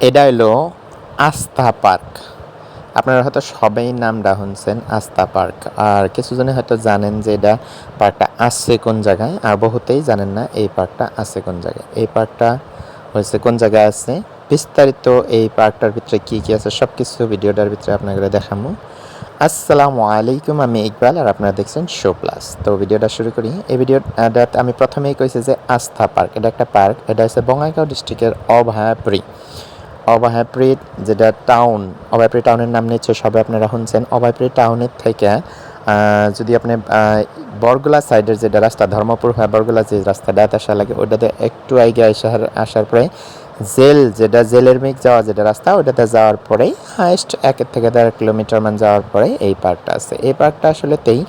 এটা হলো আস্থা পার্ক। আপনারা হয়তো সবাই নামটা শুনছেন আস্থা পার্ক। আর কিছুজনে হয়তো জানেন যে এটা পার্কটা আছে কোন জায়গায়, আর বহুতেই জানেন না এই পার্কটা আছে কোন জায়গায়। এই পার্কটা হয়েছে কোন জায়গায় আছে, বিস্তারিত এই পার্কটার ভিতরে কী কী আছে সব কিছু ভিডিওটার ভিতরে আপনাদের দেখাবো। আসসালামু আলাইকুম, আমি ইকবাল আর আপনারা দেখছেন শো প্লাস। তো ভিডিওটা শুরু করি। এই ভিডিওটা আমি প্রথমেই কইছি যে আস্থা পার্ক, এটা একটা পার্ক। এটা হচ্ছে বঙ্গাইগাঁও ডিস্ট্রিক্টের অভয়াপুরী যেটা টাউন। অভয়াপুরী টাউনের নাম নিশ্চয়ই সবাই আপনারা শুনছেন। অভয়াপুরী টাউনের থেকে যদি আপনি বরগুলা সাইডের যেটা রাস্তা, ধর্মপুর হয়ে বরগুলা যে রাস্তাটা আসা লাগে, ওটাতে একটু আগে আসার পরে যেটা জেলের মেঘ যাওয়া যেটা রাস্তা, ওটাতে যাওয়ার পরেই হাইস্ট 1 থেকে 1.5 কিলোমিটার মান যাওয়ার পরে এই পার্কটা আছে। এই পার্কটা আসলেতেই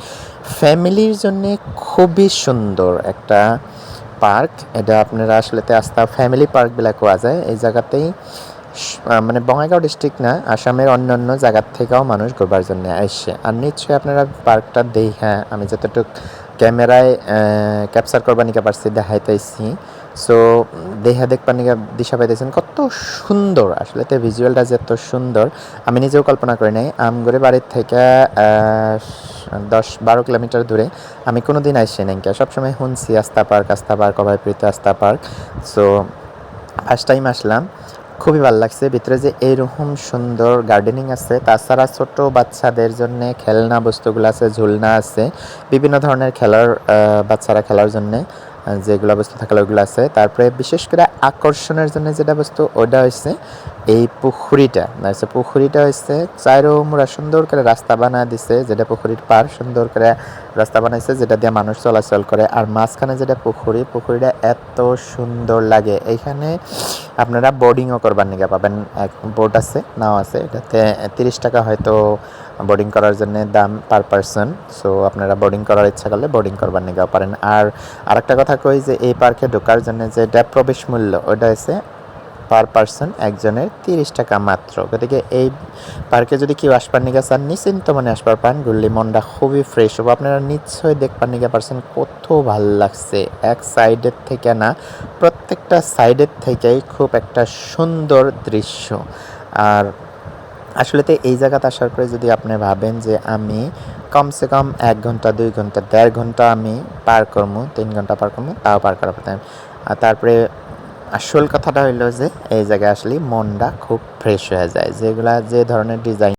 ফ্যামিলির জন্য খুবই সুন্দর একটা পার্ক। এটা আপনারা আসলেতে আস্থা ফ্যামিলি পার্ক বলে কোয়া যায়। এই জায়গাতেই মানে বঙ্গাইগাঁও ডিস্ট্রিক্ট না, আসামের অন্যান্য জায়গার থেকেও মানুষ ঘুরবার জন্য আসছে। আর নিশ্চয়ই আপনারা পার্কটা হ্যাঁ, আমি যতটুকু ক্যামেরায় ক্যাপচার করবার নিকে পারছি দেখাইতেছি। সো দেখবার নিকে দিশা পাইতেছেন কত সুন্দর। আসলে তো ভিজুয়ালটা যে এত সুন্দর আমি নিজেও কল্পনা করি নাই। আমগরে বাড়ির থেকে 10-12 কিলোমিটার দূরে। আমি কোনো দিন আসছি নাই, সবসময় শুনছি আস্থা পার্ক অভয়পুরীতে আস্থা পার্ক। সো ফার্স্ট টাইম আসলাম, খুবই ভালো লাগছে। ভিতরে যে এইরকম সুন্দর গার্ডেনিং আছে, তাছাড়া ছোট বাচ্চাদের জন্য খেলনা বস্তুগুলো আছে, ঝুলনা আছে, বিভিন্ন ধরনের বাচ্চারা খেলার জন্য যেগুলো বস্তু থাকলে ওগুলো আছে। তারপরে বিশেষ করে আকর্ষণের জন্য যেটা বস্তু ওটা হচ্ছে এই পুকুরিটা হচ্ছে চাইরোমুড়া সুন্দর করে রাস্তা বানায় দিছে, যেটা পুকুরির পার সুন্দর করে রাস্তা বানাইছে, যেটা দিয়ে মানুষ চলাচল করে। আর মাঝখানে যেটা পুকুরিটা এত সুন্দর লাগে। এইখানে আপনারা বোর্ডিংও করবার নিকে পাবেন। এক বোট আছে, নাও আছে, এটাতে 30 টাকা হয়তো বোর্ডিং করার জন্য দাম পার পারসন। সো আপনারা বোর্ডিং করার ইচ্ছা করলে বোর্ডিং করবার নিকেও পারেন। আর আরেকটা কথা কই যে এই পার্কে ঢোকার জন্য যেটা প্রবেশ মূল্য, ওটা হচ্ছে পার পারসন একজনের 30 টাকা মাত্র। গতিকে এই পার্কে যদি কেউ আসবার নিকে চান, নিশ্চিন্ত মনে আসবার পান, ঘুরলে মনটা খুবই ফ্রেশ হবে। আপনারা নিশ্চয়ই দেখবার নিকে পারছেন কত ভাল লাগছে। এক সাইডের থেকে না, প্রত্যেকটা সাইডের থেকেই খুব একটা সুন্দর দৃশ্য। আর আসলেতে এই জায়গাতে আসার পরে যদি আপনি ভাবেন যে আমি কমসে কম 1 ঘন্টা 2 ঘন্টা 1.5 ঘন্টা আমি পার করবো, 3 ঘন্টা পার করবো, তাও পার করা পারতাম। আর তারপরে আসল কথাটা হইলো যে এই জায়গায় আসলে মনটা খুব ফ্রেশ হয়ে যায়। যে ধরনের ডিজাইন